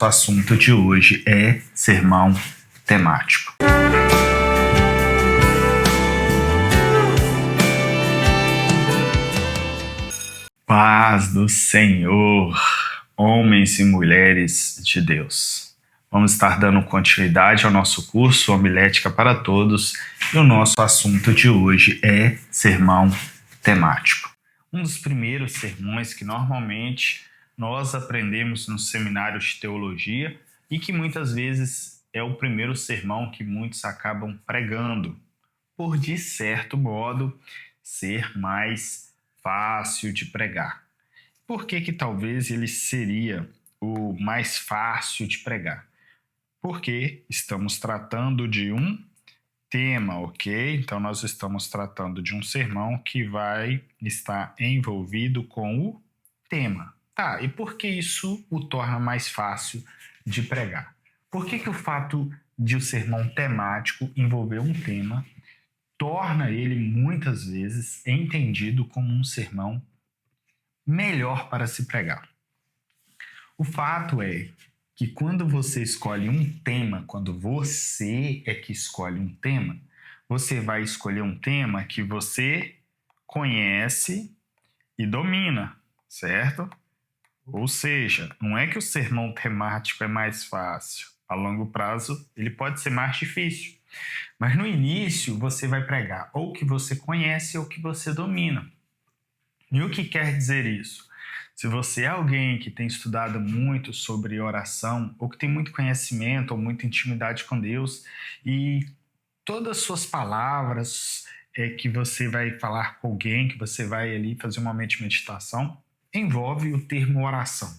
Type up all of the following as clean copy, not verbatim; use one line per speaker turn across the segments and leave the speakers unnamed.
O assunto de hoje é sermão temático. Paz do Senhor, homens e mulheres de Deus. Vamos estar dando continuidade ao nosso curso Homilética para Todos e o nosso assunto de hoje é sermão temático. Um dos primeiros sermões que normalmente nós aprendemos nos seminários de teologia e que muitas vezes é o primeiro sermão que muitos acabam pregando, por de certo modo ser mais fácil de pregar. Por que talvez ele seria o mais fácil de pregar? Porque estamos tratando de um tema, ok? Então nós estamos tratando de um sermão que vai estar envolvido com o tema. Tá, e por que isso o torna mais fácil de pregar? Por que o fato de o sermão temático envolver um tema torna ele muitas vezes entendido como um sermão melhor para se pregar? O fato é que quando você escolhe um tema, quando você é que escolhe um tema, você vai escolher um tema que você conhece e domina, certo? Ou seja, não é que o sermão temático é mais fácil. A longo prazo, ele pode ser mais difícil. Mas no início, você vai pregar ou que você conhece ou que você domina. E o que quer dizer isso? Se você é alguém que tem estudado muito sobre oração, ou que tem muito conhecimento, ou muita intimidade com Deus, e todas as suas palavras que você vai falar com alguém, que você vai ali fazer um momento de meditação, envolve o termo oração.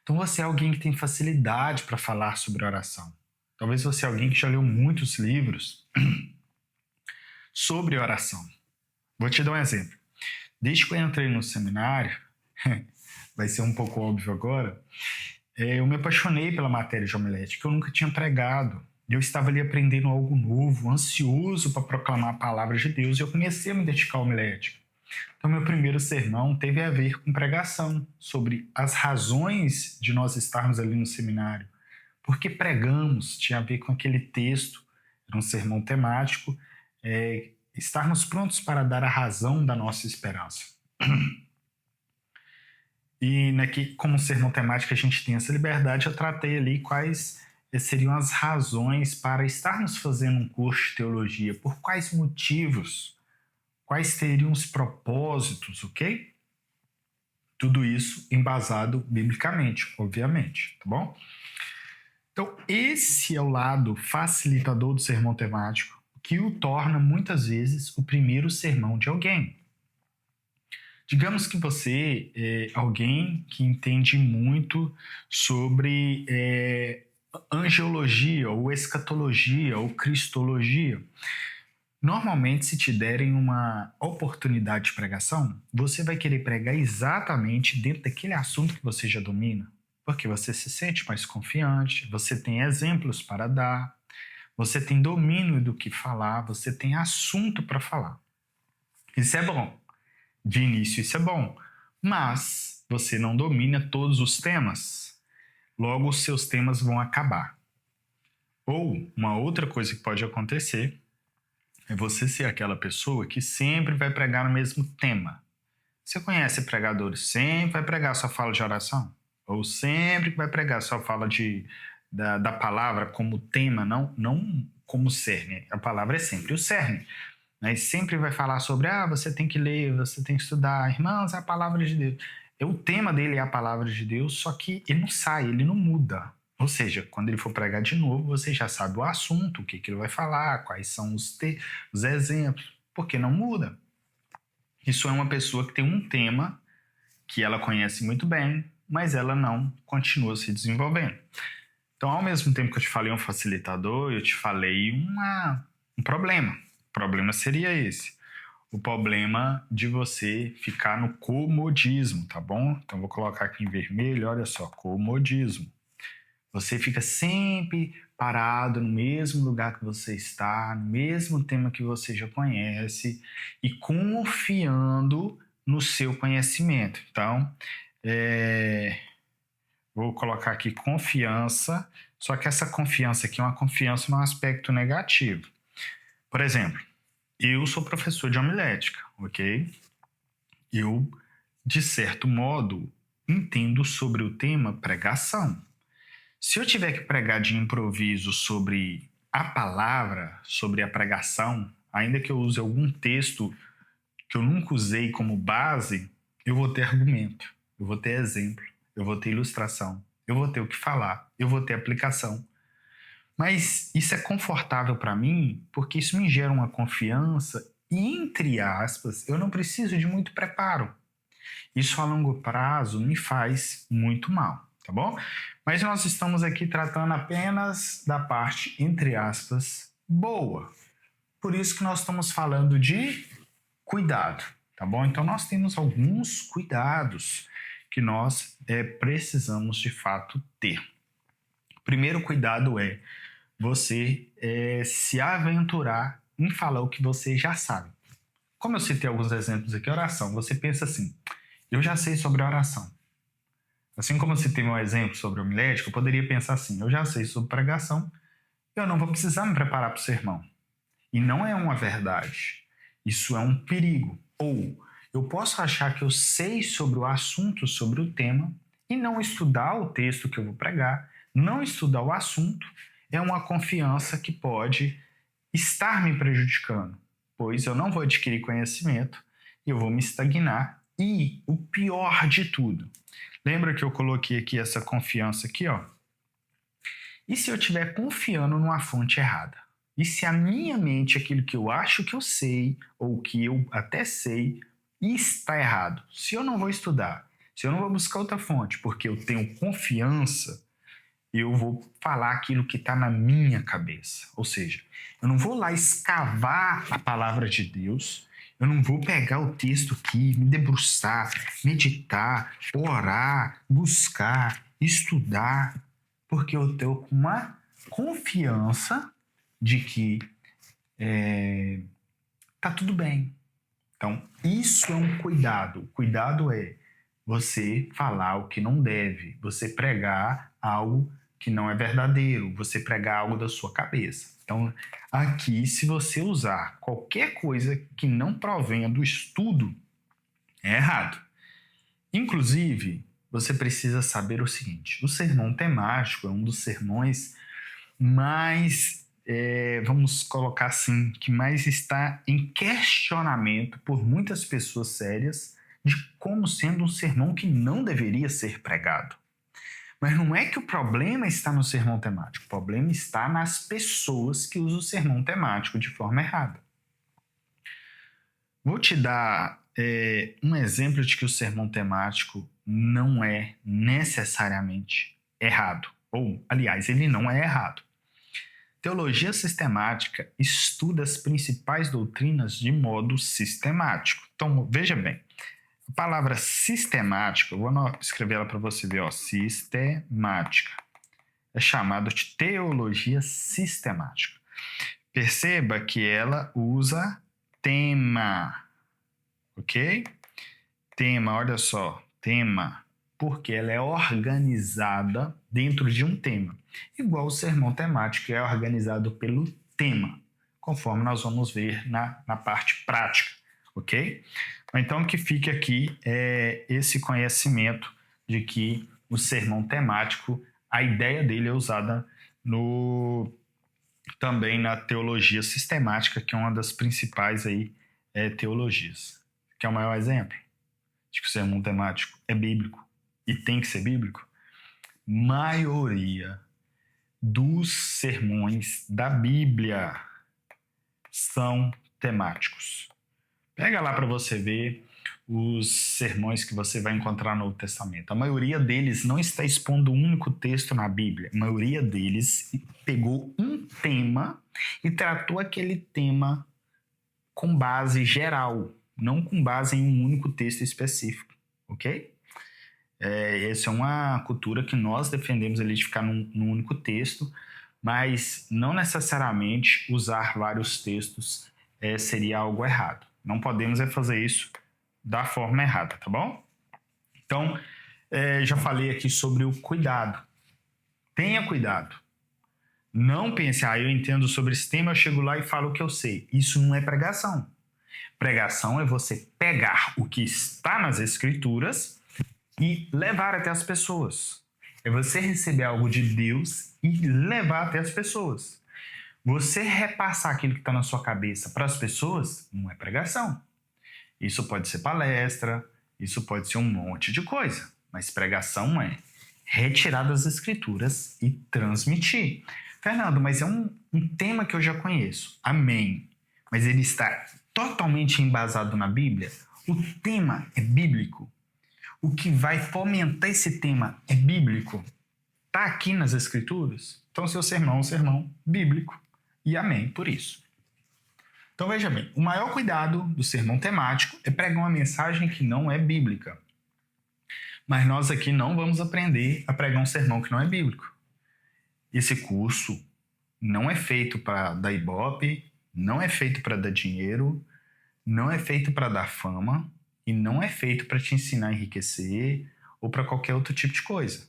Então você é alguém que tem facilidade para falar sobre oração. Talvez você é alguém que já leu muitos livros sobre oração. Vou te dar um exemplo. Desde que eu entrei no seminário, vai ser um pouco óbvio agora, eu me apaixonei pela matéria de homilética, eu nunca tinha pregado. Eu estava ali aprendendo algo novo, ansioso para proclamar a palavra de Deus, e eu comecei a me dedicar à homilética. Então, meu primeiro sermão teve a ver com pregação, sobre as razões de nós estarmos ali no seminário. Por que pregamos? Tinha a ver com aquele texto, era um sermão temático, estarmos prontos para dar a razão da nossa esperança. E como sermão temático a gente tem essa liberdade, eu tratei ali quais seriam as razões para estarmos fazendo um curso de teologia, por quais motivos, quais seriam os propósitos, ok? Tudo isso embasado biblicamente, obviamente, tá bom? Então, esse é o lado facilitador do sermão temático, que o torna, muitas vezes, o primeiro sermão de alguém. Digamos que você é alguém que entende muito sobre angelologia, ou escatologia, ou cristologia. Normalmente, se te derem uma oportunidade de pregação, você vai querer pregar exatamente dentro daquele assunto que você já domina, porque você se sente mais confiante, você tem exemplos para dar, você tem domínio do que falar, você tem assunto para falar. Isso é bom. De início, isso é bom. Mas você não domina todos os temas. Logo, os seus temas vão acabar. Ou, uma outra coisa que pode acontecer é você ser aquela pessoa que sempre vai pregar no mesmo tema. Você conhece pregadores sempre vai pregar sua fala de oração? Ou sempre vai pregar sua fala da palavra como tema, não como cerne. A palavra é sempre o cerne. Mas sempre vai falar sobre, você tem que ler, você tem que estudar. Irmãos, é a palavra de Deus. O tema dele é a palavra de Deus, só que ele não sai, ele não muda. Ou seja, quando ele for pregar de novo, você já sabe o assunto, o que ele vai falar, quais são os exemplos, porque não muda. Isso é uma pessoa que tem um tema que ela conhece muito bem, mas ela não continua se desenvolvendo. Então, ao mesmo tempo que eu te falei um facilitador, eu te falei um problema. O problema seria esse. O problema de você ficar no comodismo, tá bom? Então, vou colocar aqui em vermelho, olha só, comodismo. Você fica sempre parado no mesmo lugar que você está, no mesmo tema que você já conhece e confiando no seu conhecimento. Então, Vou colocar aqui confiança, só que essa confiança aqui é uma confiança num aspecto negativo. Por exemplo, eu sou professor de homilética, ok? Eu, de certo modo, entendo sobre o tema pregação. Se eu tiver que pregar de improviso sobre a palavra, sobre a pregação, ainda que eu use algum texto que eu nunca usei como base, eu vou ter argumento, eu vou ter exemplo, eu vou ter ilustração, eu vou ter o que falar, eu vou ter aplicação. Mas isso é confortável para mim porque isso me gera uma confiança e, entre aspas, eu não preciso de muito preparo. Isso a longo prazo me faz muito mal, tá bom? Mas nós estamos aqui tratando apenas da parte, entre aspas, boa. Por isso que nós estamos falando de cuidado, tá bom? Então nós temos alguns cuidados que nós precisamos de fato ter. O primeiro cuidado é você se aventurar em falar o que você já sabe. Como eu citei alguns exemplos aqui, oração, você pensa assim, eu já sei sobre oração. Assim como eu citei um exemplo sobre homilética, eu poderia pensar assim, eu já sei sobre pregação, eu não vou precisar me preparar para o sermão. E não é uma verdade. Isso é um perigo. Ou eu posso achar que eu sei sobre o assunto, sobre o tema, e não estudar o texto que eu vou pregar, não estudar o assunto, é uma confiança que pode estar me prejudicando, pois eu não vou adquirir conhecimento, eu vou me estagnar. E o pior de tudo, lembra que eu coloquei aqui essa confiança aqui, ó? E se eu estiver confiando numa fonte errada? E se a minha mente, aquilo que eu acho que eu sei, ou que eu até sei, está errado? Se eu não vou estudar, se eu não vou buscar outra fonte, porque eu tenho confiança, eu vou falar aquilo que está na minha cabeça. Ou seja, eu não vou lá escavar a palavra de Deus, eu não vou pegar o texto aqui, me debruçar, meditar, orar, buscar, estudar, porque eu tenho uma confiança de que tá tudo bem. Então, isso é um cuidado. O cuidado é você falar o que não deve, você pregar algo que não é verdadeiro, você pregar algo da sua cabeça. Então, aqui, se você usar qualquer coisa que não provenha do estudo, é errado. Inclusive, você precisa saber o seguinte, o sermão temático é um dos sermões mais, vamos colocar assim, que mais está em questionamento por muitas pessoas sérias de como sendo um sermão que não deveria ser pregado. Mas não é que o problema está no sermão temático, o problema está nas pessoas que usam o sermão temático de forma errada. Vou te dar um exemplo de que o sermão temático não é necessariamente errado. Ou, aliás, ele não é errado. Teologia sistemática estuda as principais doutrinas de modo sistemático. Então, veja bem, a palavra sistemática, eu vou escrever ela para você ver, ó, sistemática. É chamada de teologia sistemática. Perceba que ela usa tema, ok? Tema, olha só, tema, porque ela é organizada dentro de um tema. Igual o sermão temático é organizado pelo tema, conforme nós vamos ver na parte prática, ok? Então, que fique aqui esse conhecimento de que o sermão temático, a ideia dele é usada também na teologia sistemática, que é uma das principais aí, teologias. Quer o maior exemplo de que o sermão temático é bíblico e tem que ser bíblico? Maioria dos sermões da Bíblia são temáticos. Pega lá para você ver os sermões que você vai encontrar no Novo Testamento. A maioria deles não está expondo um único texto na Bíblia. A maioria deles pegou um tema e tratou aquele tema com base geral, não com base em um único texto específico, ok? Essa é uma cultura que nós defendemos ali de ficar num único texto, mas não necessariamente usar vários textos seria algo errado. Não podemos fazer isso da forma errada, tá bom? Então, Já falei aqui sobre o cuidado. Tenha cuidado. Não pense, eu entendo sobre esse tema, eu chego lá e falo o que eu sei. Isso não é pregação. Pregação é você pegar o que está nas Escrituras e levar até as pessoas. É você receber algo de Deus e levar até as pessoas. Você repassar aquilo que está na sua cabeça para as pessoas não é pregação. Isso pode ser palestra, isso pode ser um monte de coisa. Mas pregação é retirar das Escrituras e transmitir. Fernando, mas é um tema que eu já conheço. Amém. Mas ele está totalmente embasado na Bíblia? O tema é bíblico. O que vai fomentar esse tema é bíblico. Está aqui nas Escrituras? Então, seu sermão é um sermão bíblico. E amém por isso. Então, veja bem, o maior cuidado do sermão temático é pregar uma mensagem que não é bíblica. Mas nós aqui não vamos aprender a pregar um sermão que não é bíblico. Esse curso não é feito para dar ibope, não é feito para dar dinheiro, não é feito para dar fama e não é feito para te ensinar a enriquecer ou para qualquer outro tipo de coisa.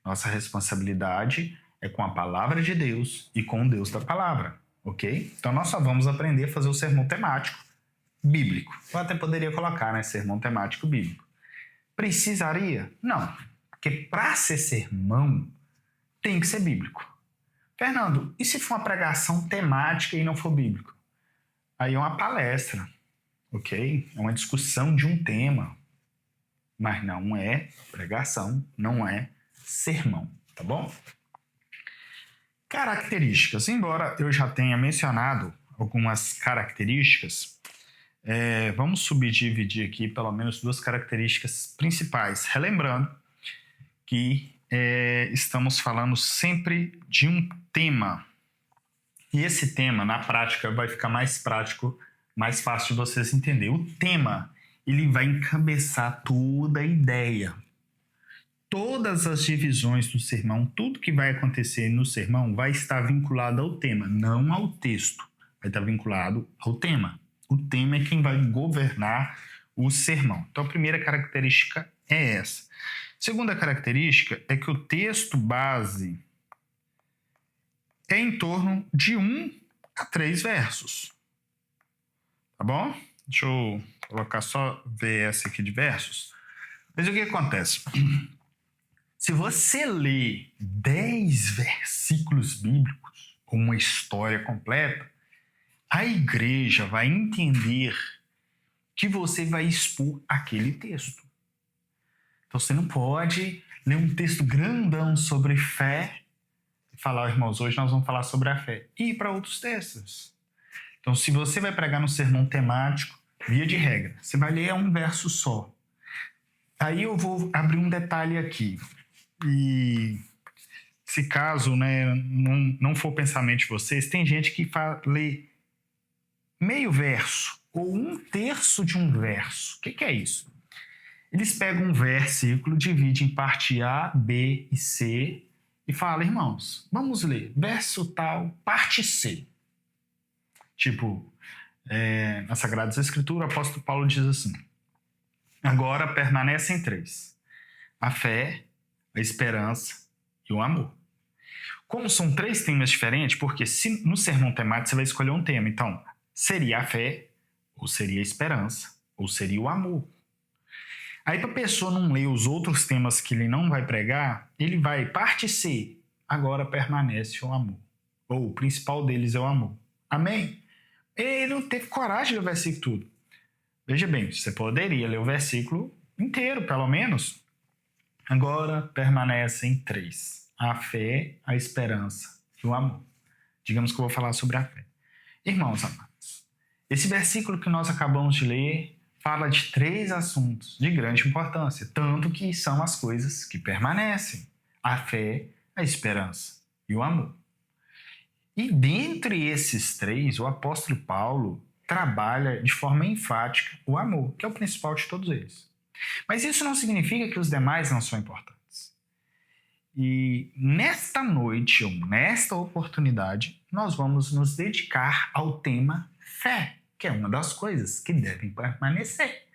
Nossa responsabilidade é com a palavra de Deus e com o Deus da palavra, ok? Então nós só vamos aprender a fazer o sermão temático bíblico. Eu até poderia colocar, né, sermão temático bíblico. Precisaria? Não, porque para ser sermão tem que ser bíblico. Fernando, e se for uma pregação temática e não for bíblico? Aí é uma palestra, ok? É uma discussão de um tema, mas não é pregação, não é sermão, tá bom? Características. Embora eu já tenha mencionado algumas características, vamos subdividir aqui pelo menos duas características principais. Relembrando que estamos falando sempre de um tema. E esse tema, na prática, vai ficar mais prático, mais fácil de vocês entenderem. O tema, ele vai encabeçar toda a ideia. Todas as divisões do sermão, tudo que vai acontecer no sermão vai estar vinculado ao tema, não ao texto. Vai estar vinculado ao tema. O tema é quem vai governar o sermão. Então, a primeira característica é essa. Segunda característica é que o texto base é em torno de 1 a 3 versos. Tá bom? Deixa eu colocar só VS aqui de versos. Mas o que acontece? Se você lê 10 versículos bíblicos, ou uma história completa, a igreja vai entender que você vai expor aquele texto. Então você não pode ler um texto grandão sobre fé e falar, irmãos, hoje nós vamos falar sobre a fé, e ir para outros textos. Então, se você vai pregar no sermão temático, via de regra, você vai ler um verso só. Aí eu vou abrir um detalhe aqui. E se caso, né, não for pensamento de vocês, tem gente que lê meio verso ou 1/3 de um verso. O que é isso? Eles pegam um versículo, dividem em parte A, B e C e falam, irmãos, vamos ler verso tal, parte C. Tipo, na Sagrada Escritura, o apóstolo Paulo diz assim, agora permanecem 3, a fé, a esperança e o amor. Como são 3 temas diferentes, porque se no sermão temático você vai escolher um tema, então seria a fé, ou seria a esperança, ou seria o amor. Aí para a pessoa não ler os outros temas que ele não vai pregar, ele vai, parte C, agora permanece o amor. Ou o principal deles é o amor. Amém? Ele não teve coragem de ler o versículo tudo. Veja bem, você poderia ler o versículo inteiro, pelo menos. Agora permanecem 3. A fé, a esperança e o amor. Digamos que eu vou falar sobre a fé. Irmãos amados, esse versículo que nós acabamos de ler fala de 3 assuntos de grande importância, tanto que são as coisas que permanecem. A fé, a esperança e o amor. E dentre esses 3, o apóstolo Paulo trabalha de forma enfática o amor, que é o principal de todos eles. Mas isso não significa que os demais não são importantes. E nesta noite, ou nesta oportunidade, nós vamos nos dedicar ao tema fé, que é uma das coisas que devem permanecer.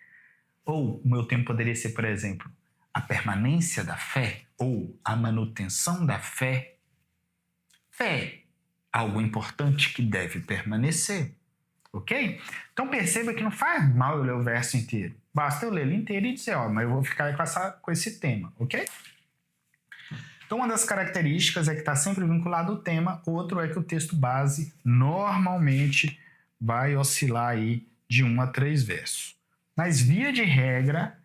Ou o meu tema poderia ser, por exemplo, a permanência da fé ou a manutenção da fé, fé é algo importante que deve permanecer, ok? Então perceba que não faz mal eu ler o verso inteiro. Basta eu ler ele inteiro e dizer, mas eu vou ficar com esse tema, ok? Então uma das características é que está sempre vinculado ao tema, outro é que o texto base normalmente vai oscilar aí de 1 a 3 versos. Mas via de regra,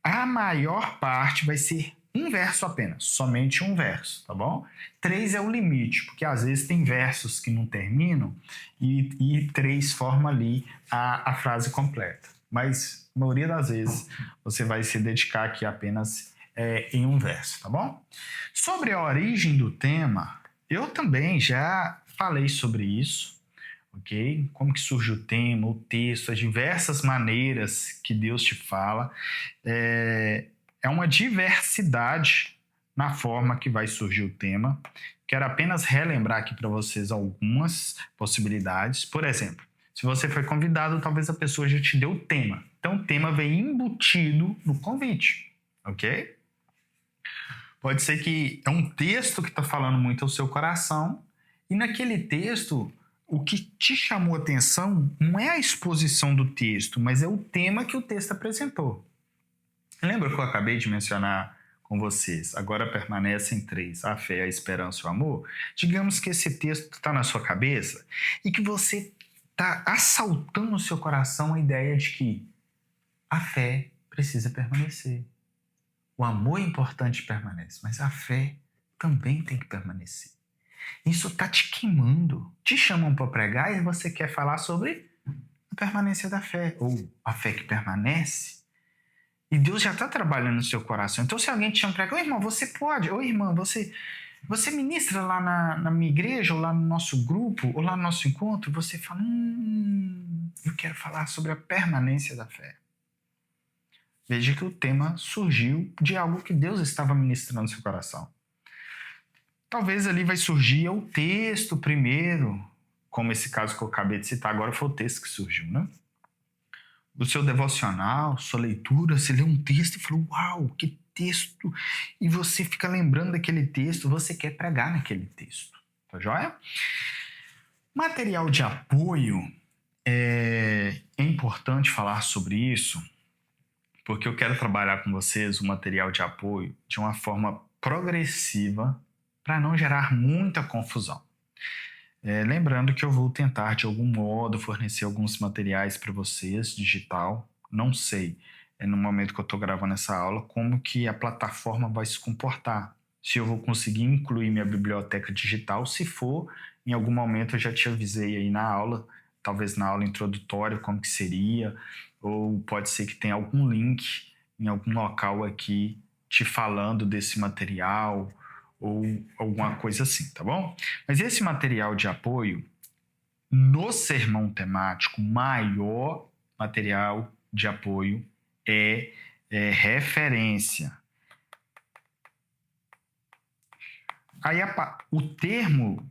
a maior parte vai ser um verso apenas, somente um verso, tá bom? 3 é o limite, porque às vezes tem versos que não terminam e 3 forma ali a frase completa. Mas, a maioria das vezes, você vai se dedicar aqui apenas em um verso, tá bom? Sobre a origem do tema, eu também já falei sobre isso, ok? Como que surge o tema, o texto, as diversas maneiras que Deus te fala. É uma diversidade na forma que vai surgir o tema. Quero apenas relembrar aqui para vocês algumas possibilidades. Por exemplo, se você foi convidado, talvez a pessoa já te deu o tema. Então, o tema vem embutido no convite, ok? Pode ser que é um texto que está falando muito ao seu coração e naquele texto o que te chamou a atenção não é a exposição do texto, mas é o tema que o texto apresentou. Lembra que eu acabei de mencionar com vocês? Agora permanecem 3, a fé, a esperança e o amor. Digamos que esse texto está na sua cabeça e que você está assaltando no seu coração a ideia de que a fé precisa permanecer. O amor é importante, permanece, mas a fé também tem que permanecer. Isso está te queimando. Te chamam para pregar e você quer falar sobre a permanência da fé, ou a fé que permanece. E Deus já está trabalhando no seu coração. Então, se alguém te chama para pregar, ô irmão, você pode, ô irmã, você ministra lá na minha igreja, ou lá no nosso grupo, ou lá no nosso encontro, você fala, eu quero falar sobre a permanência da fé. Veja que o tema surgiu de algo que Deus estava ministrando no seu coração. Talvez ali vai surgir o texto primeiro, como esse caso que eu acabei de citar agora foi o texto que surgiu, né? O seu devocional, sua leitura, você lê um texto e fala, uau, que texto! E você fica lembrando daquele texto, você quer pregar naquele texto, tá joia? Material de apoio, é importante falar sobre isso, porque eu quero trabalhar com vocês o material de apoio de uma forma progressiva para não gerar muita confusão. Lembrando que eu vou tentar de algum modo fornecer alguns materiais para vocês, digital. Não sei, no momento que eu estou gravando essa aula, como que a plataforma vai se comportar. Se eu vou conseguir incluir minha biblioteca digital, se for, em algum momento eu já te avisei aí na aula, talvez na aula introdutória, como que seria, ou pode ser que tenha algum link em algum local aqui te falando desse material, ou alguma coisa assim, tá bom? Mas esse material de apoio, no sermão temático, maior material de apoio é referência. Aí o termo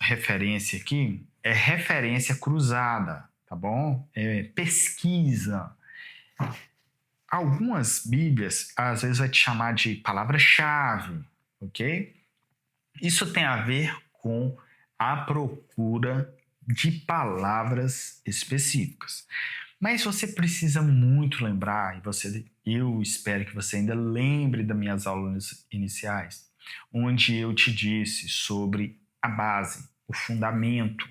referência aqui é referência cruzada, tá bom? É pesquisa. Algumas bíblias, às vezes, vai te chamar de palavra-chave, ok? Isso tem a ver com a procura de palavras específicas. Mas você precisa muito lembrar, e eu espero que você ainda lembre das minhas aulas iniciais, onde eu te disse sobre a base, o fundamento,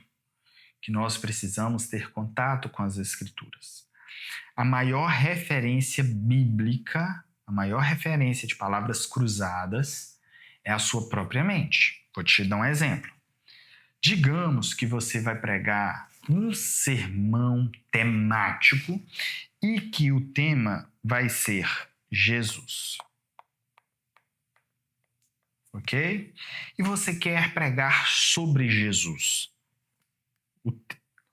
que nós precisamos ter contato com as Escrituras. A maior referência bíblica, a maior referência de palavras cruzadas é a sua própria mente. Vou te dar um exemplo. Digamos que você vai pregar um sermão temático e que o tema vai ser Jesus. Ok? E você quer pregar sobre Jesus.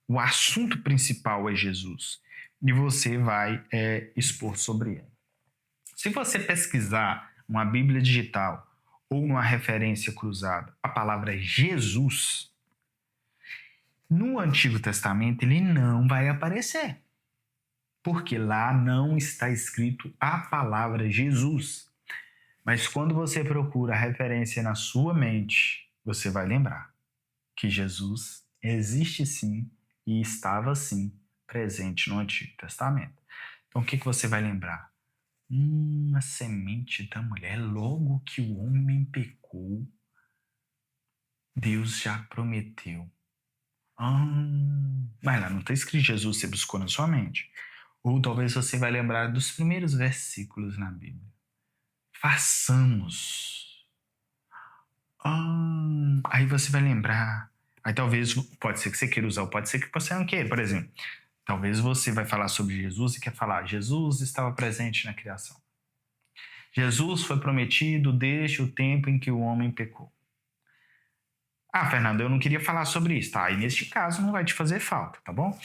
O assunto principal é Jesus. E você vai expor sobre ele. Se você pesquisar uma Bíblia digital ou numa referência cruzada, a palavra Jesus, no Antigo Testamento ele não vai aparecer. porque lá não está escrito a palavra Jesus. Mas quando você procura a referência na sua mente, você vai lembrar que Jesus existe sim e estava sim presente no Antigo Testamento. Então o que você vai lembrar? A semente da mulher, logo que o homem pecou, Deus já prometeu. Mas lá não está escrito Jesus, você buscou na sua mente. Ou talvez você vai lembrar dos primeiros versículos na Bíblia. Façamos. Aí você vai lembrar. Aí talvez, pode ser que você queira usar, ou pode ser que você não queira. Por exemplo, talvez você vai falar sobre Jesus e quer falar, Jesus estava presente na criação. Jesus foi prometido desde o tempo em que o homem pecou. Fernando, eu não queria falar sobre isso, tá? E neste caso não vai te fazer falta, tá bom?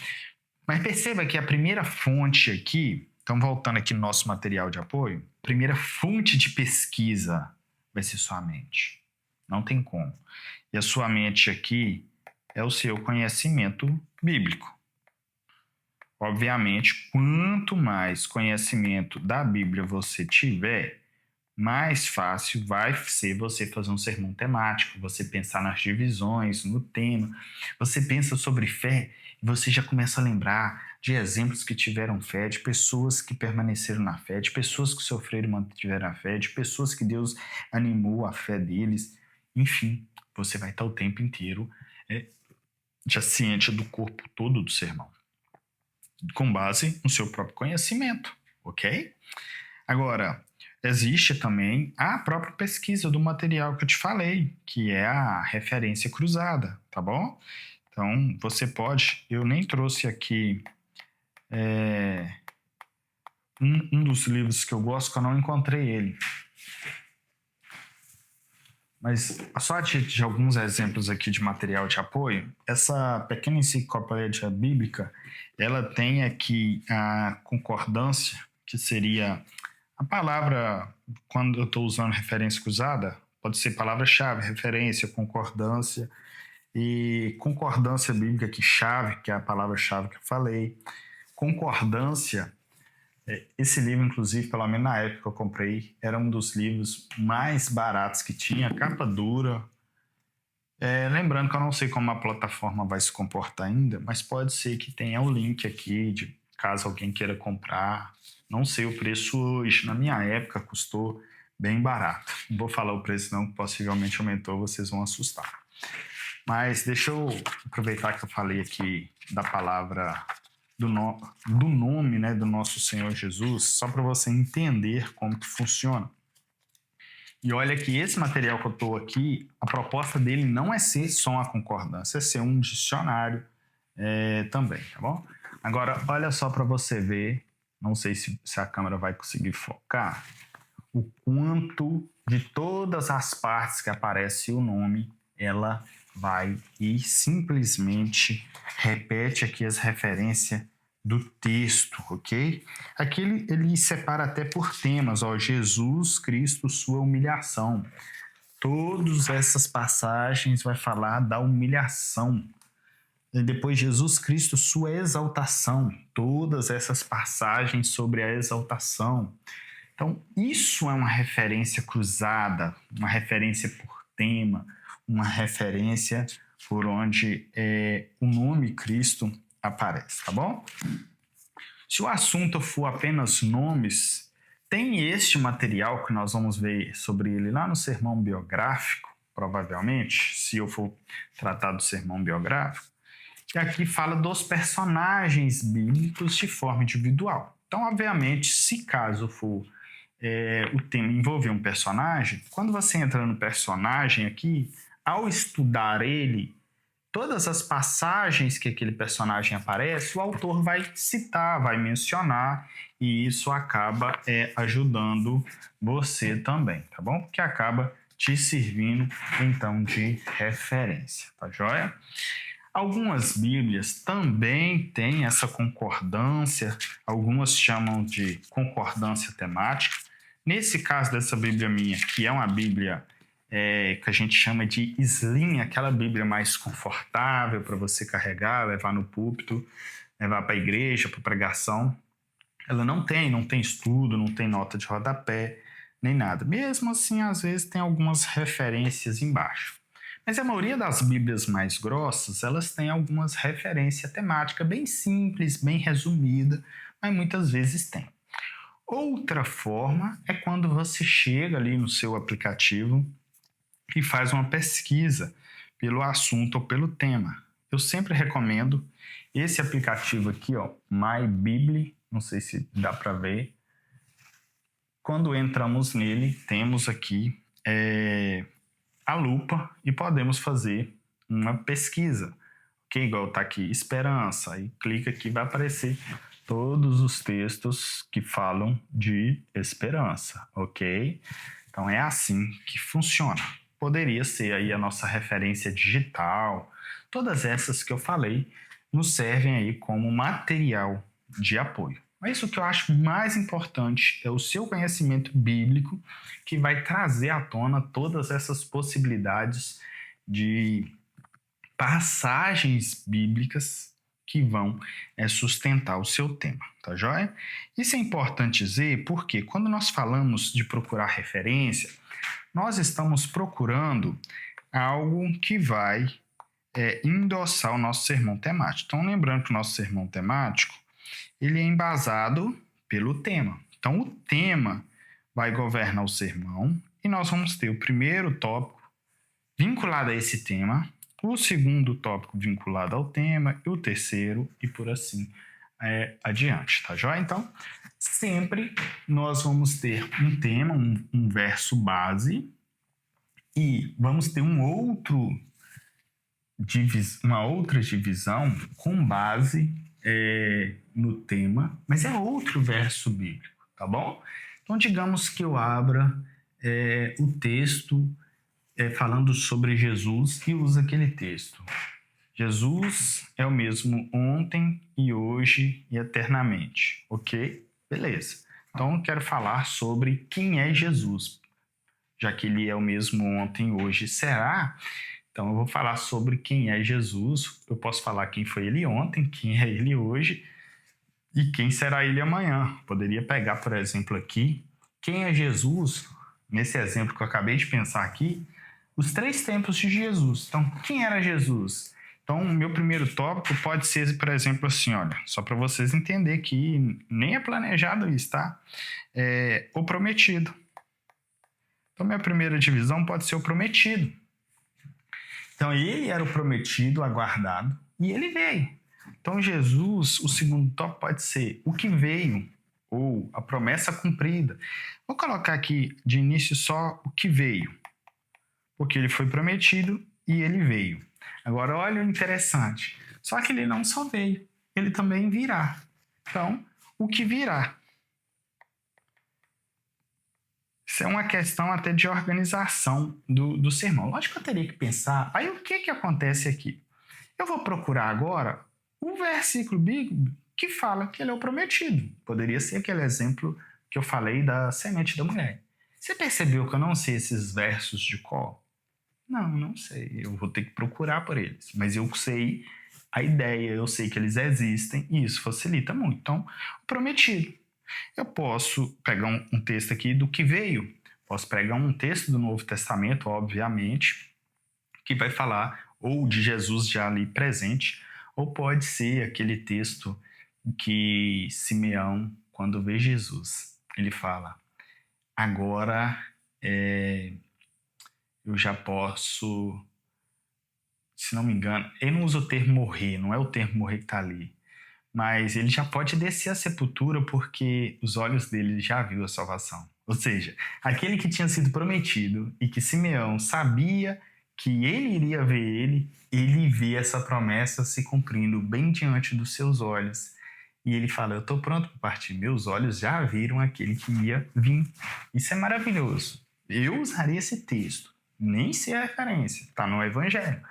Mas perceba que a primeira fonte aqui, então voltando aqui no nosso material de apoio, a primeira fonte de pesquisa vai ser sua mente. Não tem como. E a sua mente aqui é o seu conhecimento bíblico. Obviamente, quanto mais conhecimento da Bíblia você tiver, mais fácil vai ser você fazer um sermão temático, você pensar nas divisões, no tema. Você pensa sobre fé e você já começa a lembrar de exemplos que tiveram fé, de pessoas que permaneceram na fé, de pessoas que sofreram e mantiveram a fé, de pessoas que Deus animou a fé deles. Enfim, você vai estar o tempo inteiro já ciente do corpo todo do sermão, com base no seu próprio conhecimento, ok? Agora, existe também a própria pesquisa do material que eu te falei, que é a referência cruzada, tá bom? Então, você pode... Eu nem trouxe aqui um dos livros que eu gosto, que eu não encontrei ele. Mas só de alguns exemplos aqui de material de apoio, essa pequena enciclopédia bíblica, ela tem aqui a concordância, que seria a palavra, quando eu estou usando referência cruzada, pode ser palavra-chave, referência, concordância. E concordância bíblica aqui, chave, que é a palavra-chave que eu falei. Concordância, esse livro, inclusive, pelo menos na época que eu comprei, era um dos livros mais baratos que tinha, capa dura. Lembrando que eu não sei como a plataforma vai se comportar ainda, mas pode ser que tenha o link aqui, de caso alguém queira comprar. Não sei o preço hoje, na minha época custou bem barato. Não vou falar o preço não, que possivelmente aumentou, vocês vão assustar. Mas deixa eu aproveitar que eu falei aqui da palavra, do nome, né, do nosso Senhor Jesus, só para você entender como que funciona. E olha que esse material que eu estou aqui, a proposta dele não é ser só uma concordância, é ser um dicionário também, tá bom? Agora, olha só para você ver, não sei se a câmera vai conseguir focar, o quanto de todas as partes que aparece o nome, ela vai e simplesmente repete aqui as referências do texto, ok? Aqui ele separa até por temas, ó, Jesus Cristo, sua humilhação. Todas essas passagens vai falar da humilhação. E depois Jesus Cristo, sua exaltação. Todas essas passagens sobre a exaltação. Então, isso é uma referência cruzada, uma referência por tema, uma referência por onde o nome Cristo aparece, tá bom? Se o assunto for apenas nomes, tem este material que nós vamos ver sobre ele lá no sermão biográfico, provavelmente, se eu for tratar do sermão biográfico, que aqui fala dos personagens bíblicos de forma individual. Então, obviamente, se caso for o tema envolver um personagem, quando você entra no personagem aqui, ao estudar ele, todas as passagens que aquele personagem aparece, o autor vai citar, vai mencionar, e isso acaba ajudando você também, tá bom? Porque acaba te servindo, então, de referência, tá joia? Algumas Bíblias também têm essa concordância, algumas chamam de concordância temática. Nesse caso dessa Bíblia minha, que é uma Bíblia que a gente chama de slim, aquela Bíblia mais confortável para você carregar, levar no púlpito, levar para a igreja, para pregação. ela não tem estudo, não tem nota de rodapé, nem nada. Mesmo assim, às vezes tem algumas referências embaixo. Mas a maioria das Bíblias mais grossas, elas têm algumas referências temáticas bem simples, bem resumida, mas muitas vezes tem. Outra forma é quando você chega ali no seu aplicativo e faz uma pesquisa pelo assunto ou pelo tema. Eu sempre recomendo esse aplicativo aqui, ó, MyBibli, não sei se dá para ver. Quando entramos nele, temos aqui a lupa e podemos fazer uma pesquisa. Ok, igual tá aqui, esperança, aí clica aqui, vai aparecer todos os textos que falam de esperança, ok? Então é assim que funciona. Poderia ser aí a nossa referência digital, todas essas que eu falei nos servem aí como material de apoio. Mas o que eu acho mais importante é o seu conhecimento bíblico, que vai trazer à tona todas essas possibilidades de passagens bíblicas que vão sustentar o seu tema, tá joia? Isso é importante dizer porque quando nós falamos de procurar referência, nós estamos procurando algo que vai endossar o nosso sermão temático. Então, lembrando que o nosso sermão temático, ele é embasado pelo tema. Então, o tema vai governar o sermão e nós vamos ter o primeiro tópico vinculado a esse tema, o segundo tópico vinculado ao tema e o terceiro e por assim adiante, tá joia? Então, sempre nós vamos ter um tema, um verso base e vamos ter uma outra divisão com base no tema, mas é outro verso bíblico, tá bom? Então, digamos que eu abra o texto falando sobre Jesus e usa aquele texto. Jesus é o mesmo ontem e hoje e eternamente, ok? Beleza. Então, eu quero falar sobre quem é Jesus, já que ele é o mesmo ontem e hoje. Será? Então, eu vou falar sobre quem é Jesus. Eu posso falar quem foi ele ontem, quem é ele hoje e quem será ele amanhã. Poderia pegar, por exemplo, aqui, quem é Jesus, nesse exemplo que eu acabei de pensar aqui, os 3 tempos de Jesus. Então, quem era Jesus? Então, o meu primeiro tópico pode ser, por exemplo, assim, olha, só para vocês entenderem que nem é planejado isso, tá? O prometido. Então, minha primeira divisão pode ser o prometido. Então, ele era o prometido, aguardado, e ele veio. Então, Jesus, o segundo tópico pode ser o que veio, ou a promessa cumprida. Vou colocar aqui de início só o que veio, porque ele foi prometido e ele veio. Agora, olha o interessante. Só que ele não só veio, ele também virá. Então, o que virá? Isso é uma questão até de organização do sermão. Lógico que eu teria que pensar, aí o que acontece aqui? Eu vou procurar agora o versículo bíblico que fala que ele é o prometido. Poderia ser aquele exemplo que eu falei da semente da mulher. Você percebeu que eu não sei esses versos de cor? Não sei. Eu vou ter que procurar por eles. Mas eu sei a ideia, eu sei que eles existem e isso facilita muito. Então, prometido. Eu posso pegar um texto aqui do que veio. Posso pegar um texto do Novo Testamento, obviamente, que vai falar ou de Jesus já ali presente, ou pode ser aquele texto que Simeão, quando vê Jesus, ele fala: agora eu já posso, se não me engano, ele não usa o termo morrer, não é o termo morrer que está ali, mas ele já pode descer à sepultura porque os olhos dele já viu a salvação. Ou seja, aquele que tinha sido prometido e que Simeão sabia que ele iria ver ele vê essa promessa se cumprindo bem diante dos seus olhos. E ele fala: eu estou pronto para partir, meus olhos já viram aquele que ia vir. Isso é maravilhoso. Eu usaria esse texto, nem sei a referência, está no Evangelho.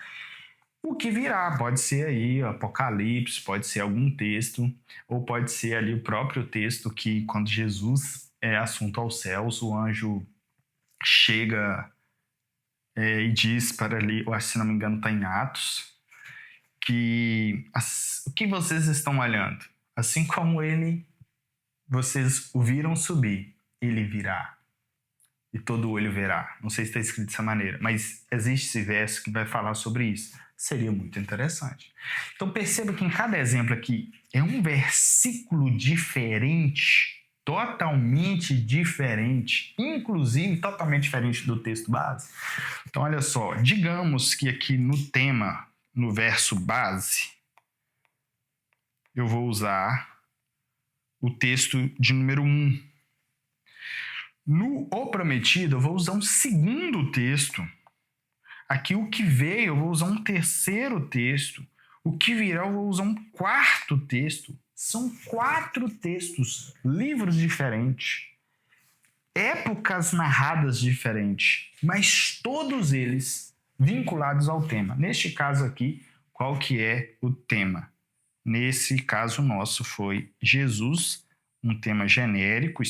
O que virá pode ser aí Apocalipse, pode ser algum texto, ou pode ser ali o próprio texto que quando Jesus é assunto aos céus, o anjo chega e diz para ali, eu acho, se não me engano está em Atos, que o que vocês estão olhando? Assim como ele vocês o viram subir, ele virá. E todo olho verá. Não sei se está escrito dessa maneira, mas existe esse verso que vai falar sobre isso. Seria muito interessante. Então perceba que em cada exemplo aqui é um versículo diferente, totalmente diferente, inclusive totalmente diferente do texto base. Então olha só, digamos que aqui no tema, no verso base, eu vou usar o texto de número 1. No O Prometido, eu vou usar um segundo texto. Aqui, o que veio, eu vou usar um terceiro texto. O que virá, eu vou usar um quarto texto. São 4 textos, livros diferentes, épocas narradas diferentes, mas todos eles vinculados ao tema. Neste caso aqui, qual que é o tema? Nesse caso nosso foi Jesus, um tema genérico,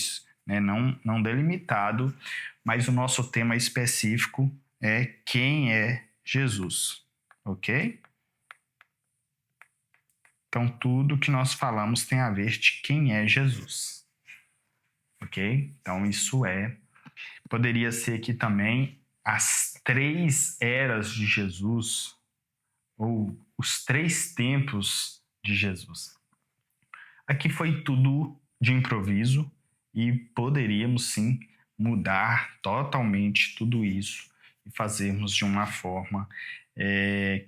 né, não delimitado, mas o nosso tema específico é quem é Jesus, ok? Então, tudo que nós falamos tem a ver de quem é Jesus, ok? Então, isso poderia ser aqui também as 3 eras de Jesus, ou os 3 tempos de Jesus. Aqui foi tudo de improviso e poderíamos sim mudar totalmente tudo isso e fazermos de uma forma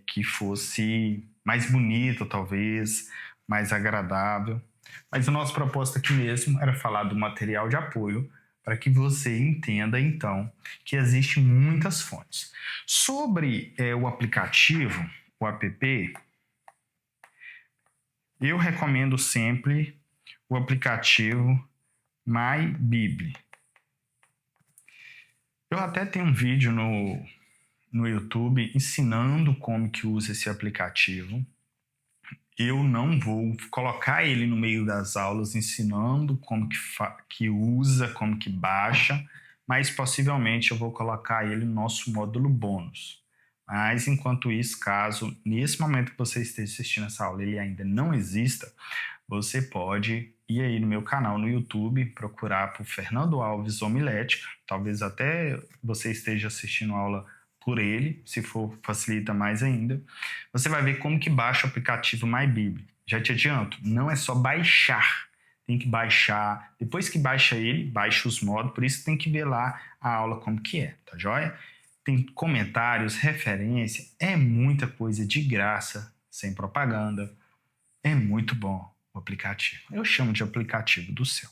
que fosse mais bonita, talvez, mais agradável. Mas o nosso propósito aqui mesmo era falar do material de apoio para que você entenda, então, que existem muitas fontes. Sobre o aplicativo, o app, eu recomendo sempre o aplicativo MyBible. Eu até tenho um vídeo no YouTube ensinando como que usa esse aplicativo. Eu não vou colocar ele no meio das aulas ensinando como que usa, como que baixa, mas possivelmente eu vou colocar ele no nosso módulo bônus. Mas enquanto isso, caso nesse momento que você esteja assistindo essa aula ele ainda não exista, você pode ir aí no meu canal no YouTube, procurar por Fernando Alves Homilética, talvez até você esteja assistindo a aula por ele, se for facilita mais ainda. Você vai ver como que baixa o aplicativo MyBible. Já te adianto, não é só baixar, tem que baixar, depois que baixa ele, baixa os modos, por isso tem que ver lá a aula como que é, tá joia? Tem comentários, referência, é muita coisa de graça, sem propaganda, é muito bom o aplicativo. Eu chamo de aplicativo do céu.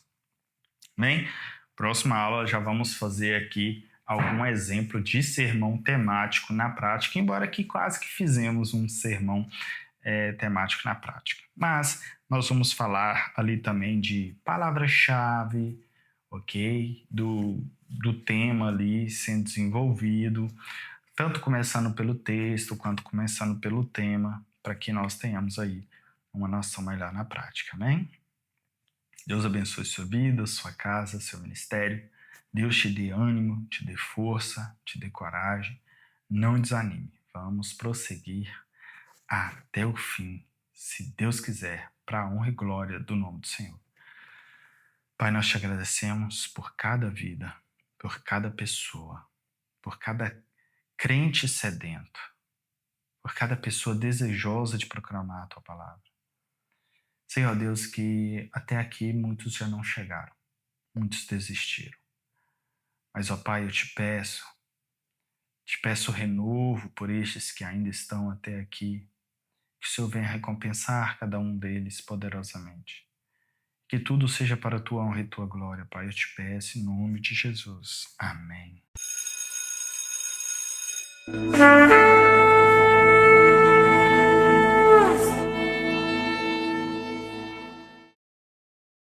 Bem, próxima aula já vamos fazer aqui algum exemplo de sermão temático na prática, embora aqui quase que fizemos um sermão temático na prática. Mas nós vamos falar ali também de palavra-chave, ok? Do tema ali sendo desenvolvido, tanto começando pelo texto quanto começando pelo tema, para que nós tenhamos aí uma noção melhor na prática, amém? Deus abençoe sua vida, sua casa, seu ministério. Deus te dê ânimo, te dê força, te dê coragem. Não desanime. Vamos prosseguir até o fim, se Deus quiser, para a honra e glória do nome do Senhor. Pai, nós te agradecemos por cada vida, por cada pessoa, por cada crente sedento, por cada pessoa desejosa de proclamar a tua palavra. Senhor Deus, que até aqui muitos já não chegaram, muitos desistiram. Mas, ó Pai, eu te peço renovo por estes que ainda estão até aqui, que o Senhor venha recompensar cada um deles poderosamente. Que tudo seja para a tua honra e tua glória, Pai, eu te peço em nome de Jesus. Amém.